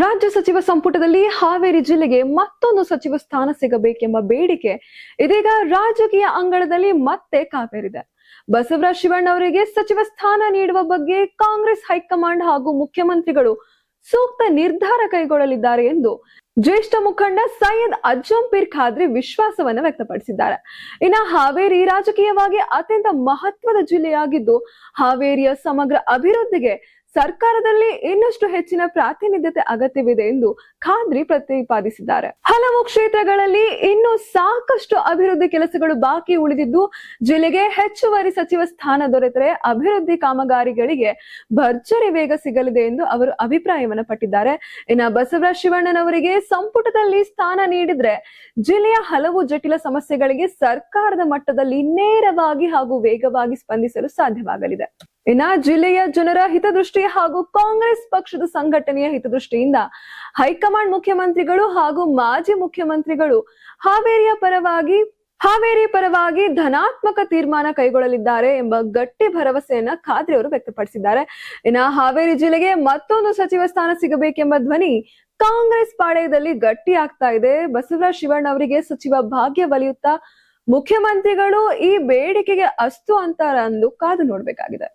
ರಾಜ್ಯ ಸಚಿವ ಸಂಪುಟದಲ್ಲಿ ಹಾವೇರಿ ಜಿಲ್ಲೆಗೆ ಮತ್ತೊಂದು ಸಚಿವ ಸ್ಥಾನ ಸಿಗಬೇಕೆಂಬ ಬೇಡಿಕೆ ಇದೀಗ ರಾಜಕೀಯ ಅಂಗಳದಲ್ಲಿ ಮತ್ತೆ ಕಾವೇರಿದೆ. ಬಸವರಾಜ ಶಿವಣ್ಣ ಅವರಿಗೆ ಸಚಿವ ಸ್ಥಾನ ನೀಡುವ ಬಗ್ಗೆ ಕಾಂಗ್ರೆಸ್ ಹೈಕಮಾಂಡ್ ಹಾಗೂ ಮುಖ್ಯಮಂತ್ರಿಗಳು ಸೂಕ್ತ ನಿರ್ಧಾರ ಕೈಗೊಳ್ಳಲಿದ್ದಾರೆ ಎಂದು ಜ್ಯೇಷ್ಠ ಮುಖಂಡ ಸೈಯದ್ ಅಜ್ಜಂಪೀರ್ ಖಾದ್ರಿ ವಿಶ್ವಾಸವನ್ನ ವ್ಯಕ್ತಪಡಿಸಿದ್ದಾರೆ. ಇನ್ನು ಹಾವೇರಿ ರಾಜಕೀಯವಾಗಿ ಅತ್ಯಂತ ಮಹತ್ವದ ಜಿಲ್ಲೆಯಾಗಿದ್ದು ಹಾವೇರಿಯ ಸಮಗ್ರ ಅಭಿವೃದ್ಧಿಗೆ ಸರ್ಕಾರದಲ್ಲಿ ಇನ್ನಷ್ಟು ಹೆಚ್ಚಿನ ಪ್ರಾತಿನಿಧ್ಯತೆ ಅಗತ್ಯವಿದೆ ಎಂದು ಖಾದ್ರಿ ಪ್ರತಿಪಾದಿಸಿದ್ದಾರೆ. ಹಲವು ಕ್ಷೇತ್ರಗಳಲ್ಲಿ ಇನ್ನೂ ಸಾಕಷ್ಟು ಅಭಿವೃದ್ಧಿ ಕೆಲಸಗಳು ಬಾಕಿ ಉಳಿದಿದ್ದು ಜಿಲ್ಲೆಗೆ ಹೆಚ್ಚುವರಿ ಸಚಿವ ಸ್ಥಾನ ದೊರೆತರೆ ಅಭಿವೃದ್ಧಿ ಕಾಮಗಾರಿಗಳಿಗೆ ಭರ್ಜರಿ ವೇಗ ಸಿಗಲಿದೆ ಎಂದು ಅವರು ಅಭಿಪ್ರಾಯವನ್ನ ಪಟ್ಟಿದ್ದಾರೆ. ಇನ್ನು ಬಸವರಾಜ ಶಿವಣ್ಣನವರಿಗೆ ಸಂಪುಟದಲ್ಲಿ ಸ್ಥಾನ ನೀಡಿದ್ರೆ ಜಿಲ್ಲೆಯ ಹಲವು ಜಟಿಲ ಸಮಸ್ಯೆಗಳಿಗೆ ಸರ್ಕಾರದ ಮಟ್ಟದಲ್ಲಿ ನೇರವಾಗಿ ಹಾಗೂ ವೇಗವಾಗಿ ಸ್ಪಂದಿಸಲು ಸಾಧ್ಯವಾಗಲಿದೆ. ಇನ್ನ ಜಿಲ್ಲೆಯ ಜನರ ಹಿತದೃಷ್ಟಿ ಹಾಗೂ ಕಾಂಗ್ರೆಸ್ ಪಕ್ಷದ ಸಂಘಟನೆಯ ಹಿತದೃಷ್ಟಿಯಿಂದ ಹೈಕಮಾಂಡ್ ಮುಖ್ಯಮಂತ್ರಿಗಳು ಹಾಗೂ ಮಾಜಿ ಮುಖ್ಯಮಂತ್ರಿಗಳು ಹಾವೇರಿ ಪರವಾಗಿ ಧನಾತ್ಮಕ ತೀರ್ಮಾನ ಕೈಗೊಳ್ಳಲಿದ್ದಾರೆ ಎಂಬ ಗಟ್ಟಿ ಭರವಸೆಯನ್ನ ಖಾದ್ರಿ ಅವರು ವ್ಯಕ್ತಪಡಿಸಿದ್ದಾರೆ. ಇನ್ನ ಹಾವೇರಿ ಜಿಲ್ಲೆಗೆ ಮತ್ತೊಂದು ಸಚಿವ ಸ್ಥಾನ ಸಿಗಬೇಕೆಂಬ ಧ್ವನಿ ಕಾಂಗ್ರೆಸ್ ಪಾಳೆಯದಲ್ಲಿ ಗಟ್ಟಿ ಆಗ್ತಾ ಇದೆ. ಬಸವರಾಜ ಶಿವಣ್ಣ ಅವರಿಗೆ ಸಚಿವ ಭಾಗ್ಯ ಒಲಿಯುತ್ತಾ ಮುಖ್ಯಮಂತ್ರಿಗಳು ಈ ಬೇಡಿಕೆಗೆ ಅಸ್ತು ಅಂತಾರ ಅಂದು ಕಾದು ನೋಡ್ಬೇಕಾಗಿದೆ.